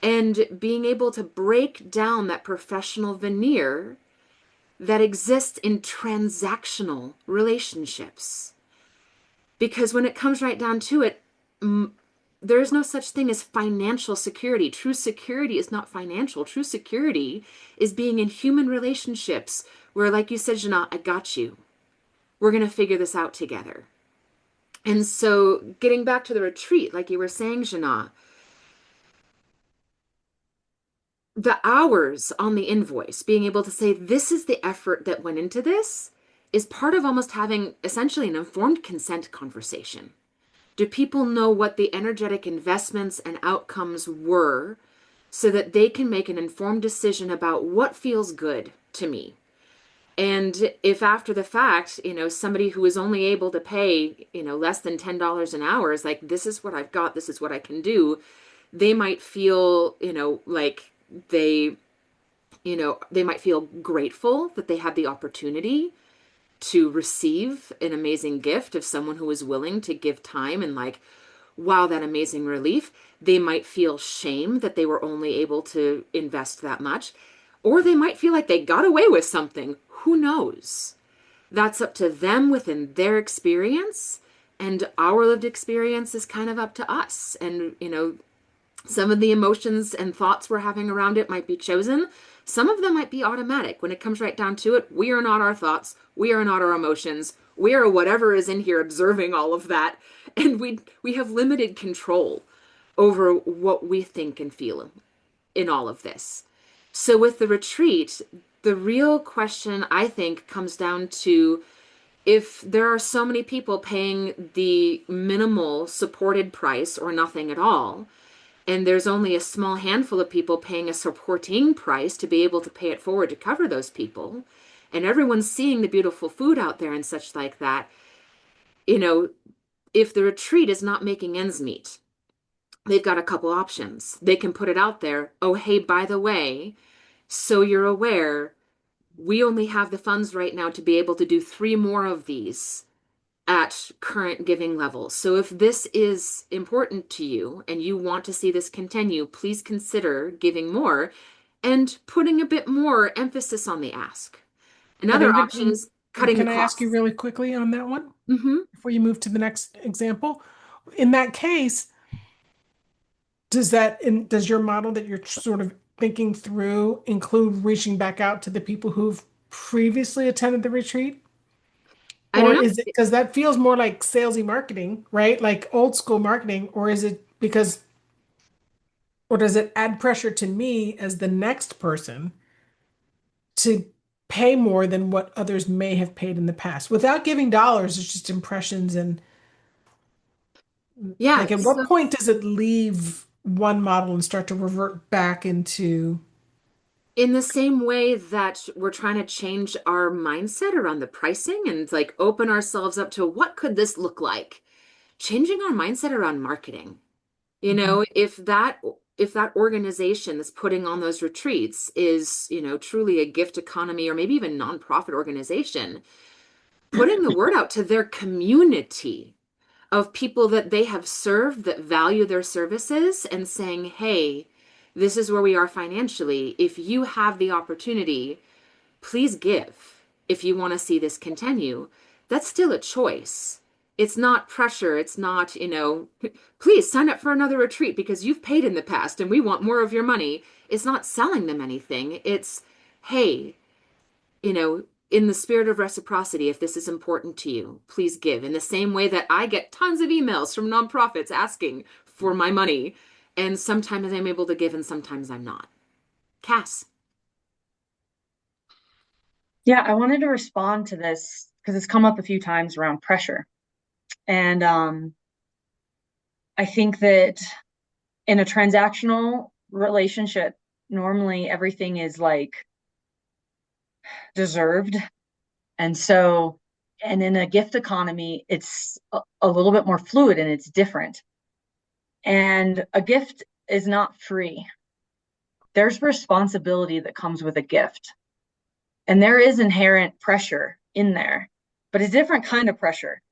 and being able to break down that professional veneer that exists in transactional relationships. Because when it comes right down to it, there is no such thing as financial security. True security is not financial. True security is being in human relationships where, like you said, Jana, I got you. We're going to figure this out together. And so getting back to the retreat, like you were saying, Jana, the hours on the invoice, being able to say, this is the effort that went into this, is part of almost having essentially an informed consent conversation. Do people know what the energetic investments and outcomes were so that they can make an informed decision about what feels good to me? And if after the fact, somebody who is only able to pay, less than $10 an hour is like, this is what I've got, this is what I can do, they might feel, like they might feel grateful that they had the opportunity to receive an amazing gift of someone who is willing to give time and like, wow, that amazing relief. They might feel shame that they were only able to invest that much, or they might feel like they got away with something. Who knows? That's up to them within their experience, and our lived experience is kind of up to us. And, some of the emotions and thoughts we're having around it might be chosen. Some of them might be automatic. When it comes right down to it, we are not our thoughts. We are not our emotions. We are whatever is in here observing all of that. And we have limited control over what we think and feel in all of this. So with the retreat, the real question, I think, comes down to if there are so many people paying the minimal supported price or nothing at all, and there's only a small handful of people paying a supporting price to be able to pay it forward to cover those people, and everyone's seeing the beautiful food out there and such like that, if the retreat is not making ends meet, they've got a couple options. They can put it out there, oh, hey, by the way, so you're aware, we only have the funds right now to be able to do 3 more of these at current giving levels. So if this is important to you and you want to see this continue, please consider giving more and putting a bit more emphasis on the ask. Another option is cutting the Can I ask you costs. really quickly on that one Mm-hmm. before you move to the next example? In that case, does your model that you're sort of thinking through include reaching back out to the people who've previously attended the retreat? I don't Or know. is it because that feels more like salesy marketing, right? Like old school marketing, or is it because, or does it add pressure to me as the next person to pay more than what others may have paid in the past without giving dollars? It's just impressions. And Yeah. like, at what So point does it leave one model and start to revert back into? in the same way that we're trying to change our mindset around the pricing and like open ourselves up to what could this look like, changing our mindset around marketing. Mhm. If that organization that's putting on those retreats is, truly a gift economy or maybe even nonprofit organization, putting the word out to their community of people that they have served that value their services and saying, hey, this is where we are financially. If you have the opportunity, please give if you want to see this continue. That's still a choice. It's not pressure. It's not, please sign up for another retreat because you've paid in the past and we want more of your money. It's not selling them anything. It's, hey, in the spirit of reciprocity, if this is important to you, please give. In the same way that I get tons of emails from nonprofits asking for my money. And sometimes I'm able to give and sometimes I'm not. Cass. Yeah, I wanted to respond to this because it's come up a few times around pressure. And I think that in a transactional relationship, normally everything is like deserved. And so, and in a gift economy, it's a little bit more fluid and it's different. And a gift is not free. There's responsibility that comes with a gift. And there is inherent pressure in there, but a different kind of pressure.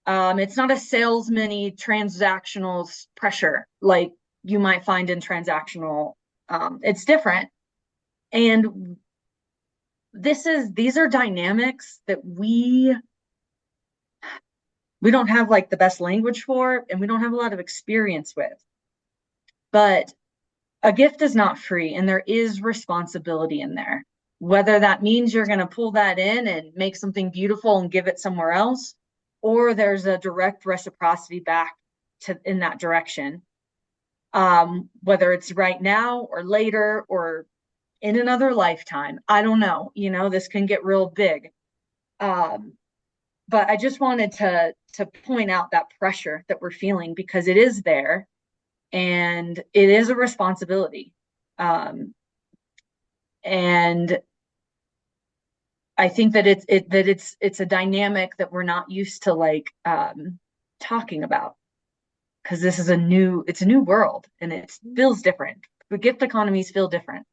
It's not a salesman-y transactional pressure like you might find in transactional. It's different. And these are dynamics that we don't have like the best language for, and we don't have a lot of experience with. But a gift is not free, and there is responsibility in there. Whether that means you're going to pull that in and make something beautiful and give it somewhere else, or there's a direct reciprocity back to in that direction. Whether it's right now or later or in another lifetime, I don't know. This can get real big. But I just wanted to point out that pressure that we're feeling, because it is there and it is a responsibility. And I think that it's a dynamic that we're not used to like talking about, because it's a new world and it feels different. The gift economies feel different,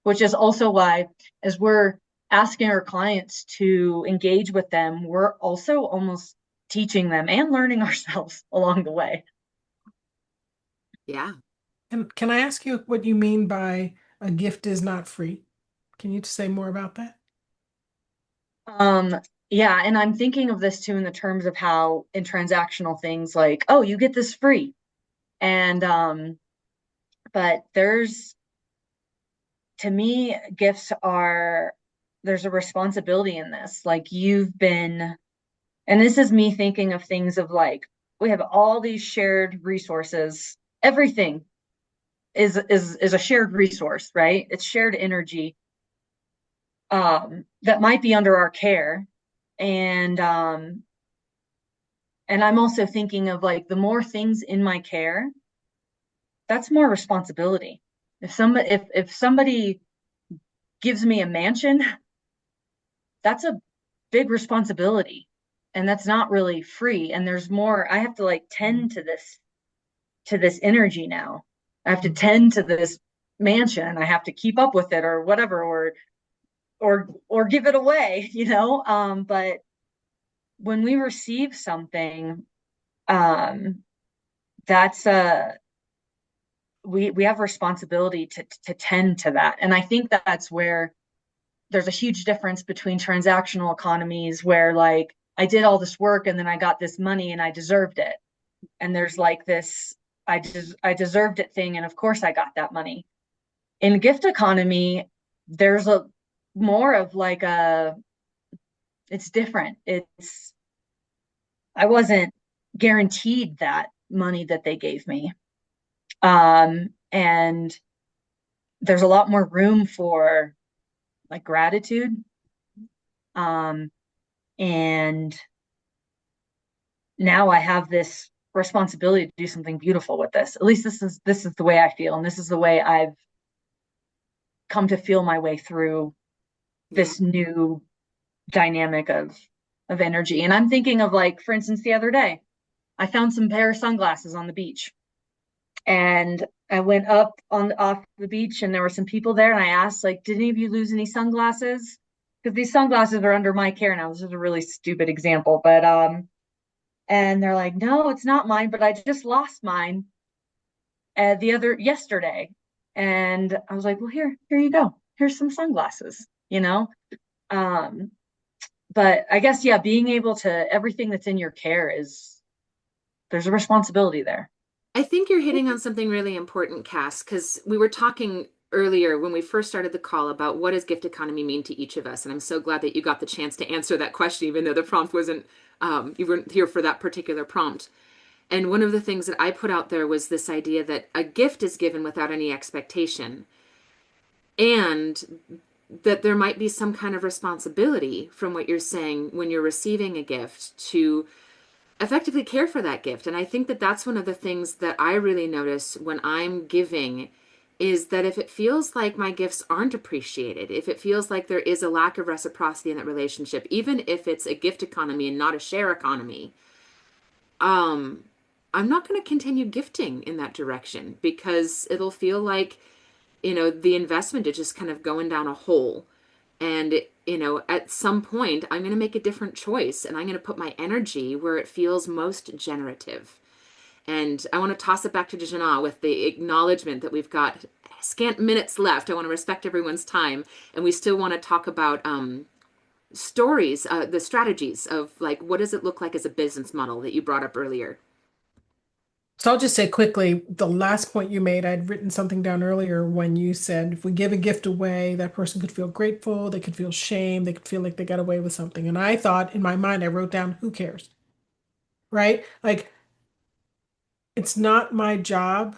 which is also why, as we're asking our clients to engage with them, we're also almost teaching them and learning ourselves along the way. Yeah. And can I ask you what you mean by a gift is not free? Can you say more about that? Yeah, and I'm thinking of this too in the terms of how in transactional things like, oh, you get this free. And but to me, there's a responsibility in this. Like and this is me thinking of things of like, we have all these shared resources. Everything is a shared resource, right? It's shared energy that might be under our care. And I'm also thinking of like, the more things in my care, that's more responsibility. If somebody gives me a mansion, that's a big responsibility, and that's not really free. And there's more. I have to like tend to this energy now. I have to tend to this mansion. I have to keep up with it or whatever, or give it away, but when we receive something, that's we have responsibility to tend to that. And I think that's where there's a huge difference between transactional economies, where like I did all this work and then I got this money and I deserved it. And there's like this I deserved it thing, and of course I got that money. In gift economy, there's a more of like it's different. I wasn't guaranteed that money that they gave me. And there's a lot more room for like gratitude. And now I have this responsibility to do something beautiful with this. At least this is the way I feel, and this is the way I've come to feel my way through this new dynamic of energy. And I'm thinking of like, for instance, the other day, I found some pair of sunglasses on the beach. And I went up off the beach and there were some people there, and I asked, like, did any of you lose any sunglasses? Because these sunglasses are under my care now. This is a really stupid example, but and they're like, no, it's not mine, but I just lost mine yesterday. And I was like, well, here you go. Here's some sunglasses, But I guess, yeah, being able to, everything that's in your care there's a responsibility there. I think you're hitting on something really important, Cass, because we were talking earlier when we first started the call about what does gift economy mean to each of us. And I'm so glad that you got the chance to answer that question, even though the prompt wasn't, you weren't here for that particular prompt. And one of the things that I put out there was this idea that a gift is given without any expectation, and that there might be some kind of responsibility from what you're saying when you're receiving a gift to effectively care for that gift. And I think that that's one of the things that I really notice when I'm giving, is that if it feels like my gifts aren't appreciated, if it feels like there is a lack of reciprocity in that relationship, even if it's a gift economy and not a share economy, I'm not going to continue gifting in that direction, because it'll feel like, the investment is just kind of going down a hole. And at some point, I'm going to make a different choice and I'm going to put my energy where it feels most generative. And I want to toss it back to Jana with the acknowledgement that we've got scant minutes left. I want to respect everyone's time. And we still want to talk about stories, the strategies of like, what does it look like as a business model that you brought up earlier? So I'll just say quickly, the last point you made, I'd written something down earlier when you said if we give a gift away, that person could feel grateful, they could feel shame, they could feel like they got away with something. And I thought in my mind, I wrote down, who cares? Right? Like, it's not my job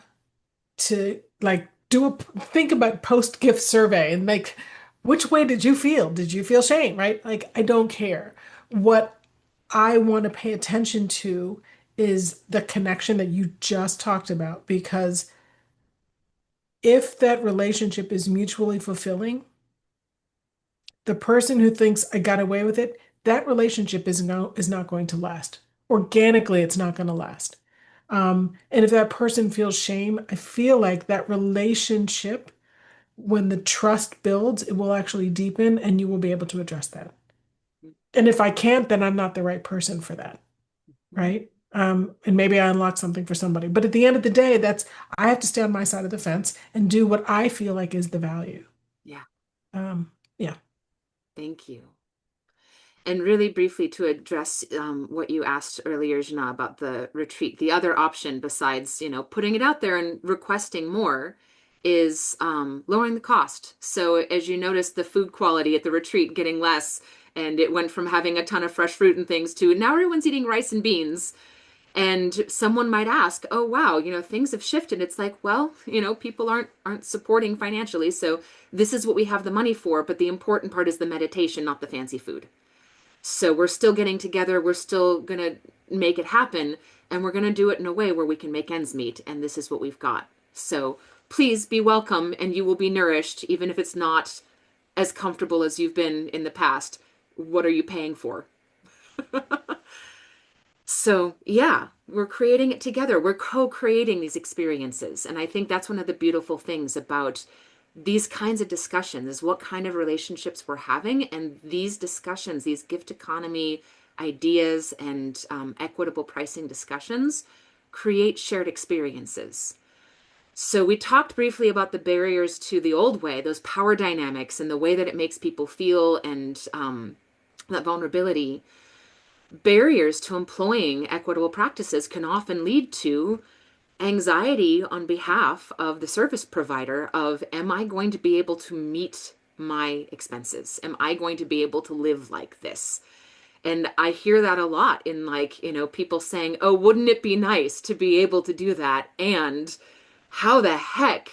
to like think about post gift survey and like, which way did you feel? Did you feel shame? Right? Like, I don't care. What I want to pay attention to is the connection that you just talked about, because if that relationship is mutually fulfilling, the person who thinks I got away with it, that relationship is not going to last. Organically, it's not going to last. And if that person feels shame, I feel like that relationship, when the trust builds, it will actually deepen and you will be able to address that. And if I can't, then I'm not the right person for that. Right? And maybe I unlock something for somebody. But at the end of the day, I have to stay on my side of the fence and do what I feel like is the value. Yeah. Yeah. Thank you. And really briefly to address what you asked earlier, Jana, about the retreat, the other option besides, putting it out there and requesting more is lowering the cost. So as you notice, the food quality at the retreat getting less, and it went from having a ton of fresh fruit and things to now everyone's eating rice and beans. And someone might ask, "Oh wow, things have shifted." It's like, well, people aren't supporting financially, so this is what we have the money for. But the important part is the meditation, not the fancy food. So we're still getting together. We're still going to make it happen. And we're going to do it in a way where we can make ends meet. And this is what we've got. So please be welcome and you will be nourished, even if it's not as comfortable as you've been in the past. What are you paying for? So, yeah, we're creating it together. We're co-creating these experiences. And I think that's one of the beautiful things about these kinds of discussions is what kind of relationships we're having. And these discussions, these gift economy ideas and equitable pricing discussions create shared experiences. So we talked briefly about the barriers to the old way, those power dynamics and the way that it makes people feel and that vulnerability. Barriers to employing equitable practices can often lead to anxiety on behalf of the service provider of, am I going to be able to meet my expenses? Am I going to be able to live like this? And I hear that a lot in people saying, oh, wouldn't it be nice to be able to do that? And how the heck,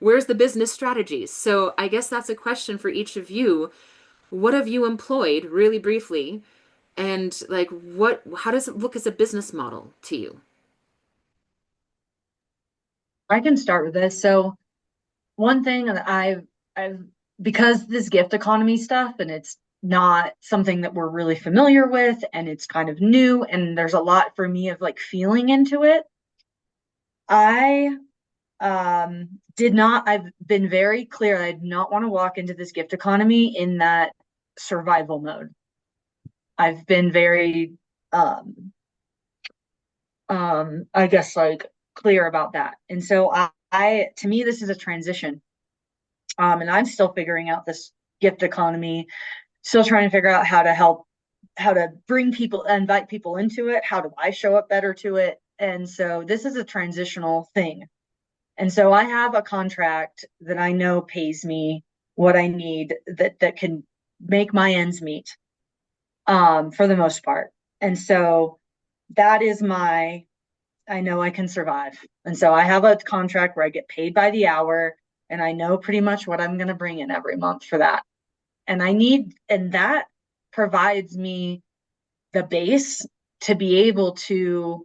where's the business strategies? So I guess that's a question for each of you. What have you employed really briefly? And how does it look as a business model to you? I can start with this. So one thing that I've because this gift economy stuff and it's not something that we're really familiar with and it's kind of new and there's a lot for me of like feeling into it. I I've been very clear. I did not want to walk into this gift economy in that survival mode. I've been very I guess like clear about that. And so to me this is a transition. And I'm still figuring out this gift economy, still trying to figure out how to bring people, invite people into it. How do I show up better to it? And so this is a transitional thing. And so I have a contract that I know pays me what I need that can make my ends meet, for the most part. And so that is I know I can survive. And so I have a contract where I get paid by the hour and I know pretty much what I'm going to bring in every month for that. And that provides me the base to be able to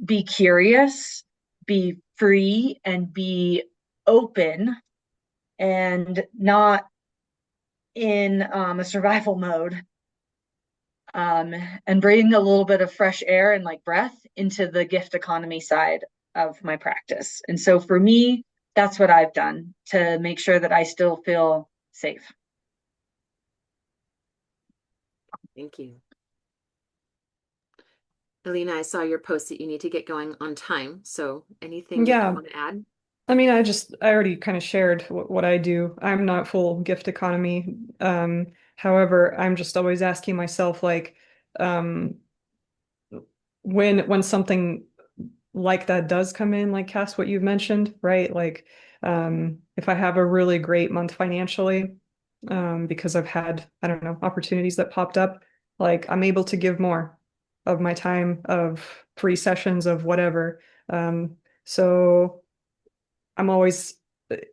be curious, be free, and be open and not in a survival mode, and bring a little bit of fresh air and like breath into the gift economy side of my practice. And so for me, that's what I've done to make sure that I still feel safe. Thank you. Alina, I saw your post that you need to get going on time. So anything that you Yeah. want to add? I mean, I already kind of shared what I do. I'm not full gift economy. However, I'm just always asking myself, like, um, when something like that does come in, like Cass, what you've mentioned, right? Like, if I have a really great month financially, because I've had, I don't know, opportunities that popped up, like I'm able to give more of my time, of free sessions, of whatever. So I'm always,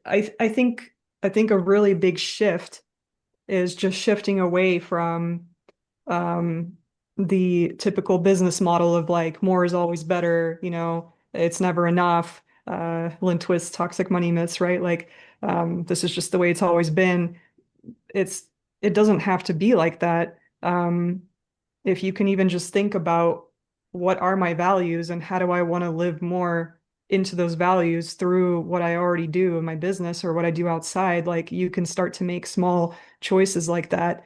I think a really big shift is just shifting away from um, the typical business model of like more is always better, it's never enough. Lindquist's toxic money myths, right? Like, this is just the way it's always been. It's it doesn't have to be like that. If you can even just think about what are my values and how do I want to live more into those values through what I already do in my business or what I do outside, like you can start to make small choices like that.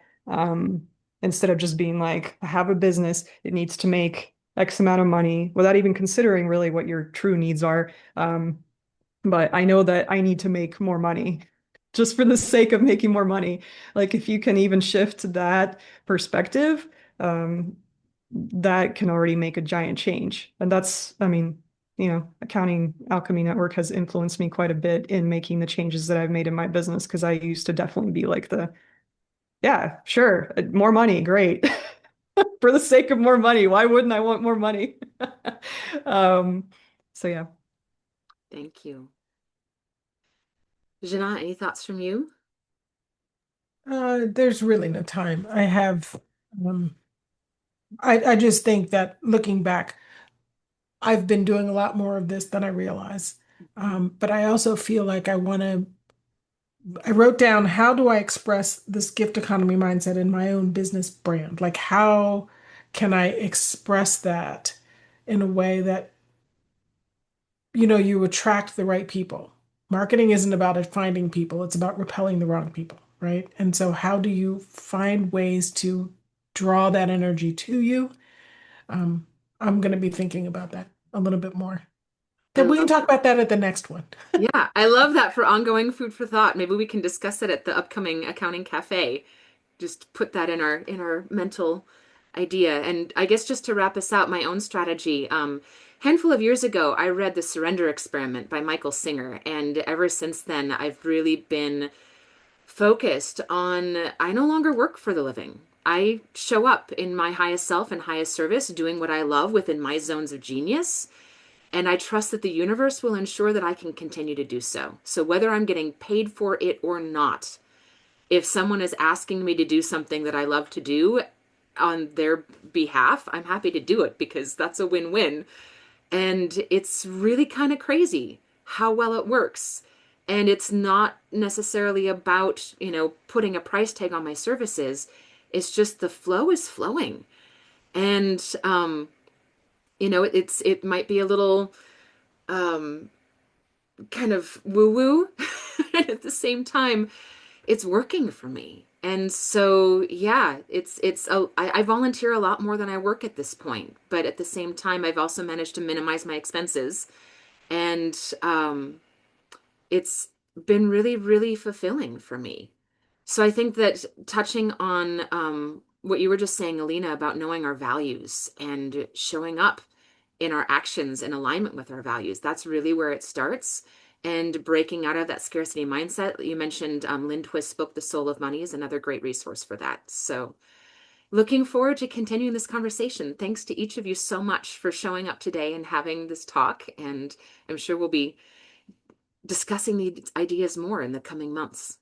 Instead of just being like, I have a business, it needs to make X amount of money without even considering really what your true needs are. But I know that I need to make more money just for the sake of making more money. Like if you can even shift that perspective, um, that can already make a giant change. And that's, I mean, Accounting Alchemy Network has influenced me quite a bit in making the changes that I've made in my business because I used to definitely be like yeah, sure, more money, great. For the sake of more money, why wouldn't I want more money? Um, so yeah. Thank you. Jana, any thoughts from you? There's really no time. Um, I just think that looking back, I've been doing a lot more of this than I realize. But I also feel like I wrote down how do I express this gift economy mindset in my own business brand? Like, how can I express that in a way that, you attract the right people? Marketing isn't about finding people, it's about repelling the wrong people, right? And so, how do you find ways to draw that energy to you? Um, I'm going to be thinking about that a little bit more. I Then we can love talk that. about that at the next one. Yeah, I love that for ongoing food for thought. Maybe we can discuss it at the upcoming accounting cafe. Just put that in our mental idea. And I guess just to wrap us out, my own strategy. Handful of years ago, I read The Surrender Experiment by Michael Singer, and ever since then, I've really been focused on I no longer work for the living. I show up in my highest self and highest service, doing what I love within my zones of genius. And I trust that the universe will ensure that I can continue to do so. So, whether I'm getting paid for it or not, if someone is asking me to do something that I love to do on their behalf, I'm happy to do it because that's a win win. And it's really kind of crazy how well it works. And it's not necessarily about, putting a price tag on my services. It's just the flow is flowing. And, it might be a little um, kind of woo woo. And at the same time, it's working for me. And so, yeah, I volunteer a lot more than I work at this point. But at the same time, I've also managed to minimize my expenses. And it's been really, really fulfilling for me. So I think that touching on what you were just saying, Alina, about knowing our values and showing up in our actions in alignment with our values, that's really where it starts. And breaking out of that scarcity mindset. You mentioned Lindquist's book, The Soul of Money, is another great resource for that. So looking forward to continuing this conversation. Thanks to each of you so much for showing up today and having this talk. And I'm sure we'll be discussing these ideas more in the coming months.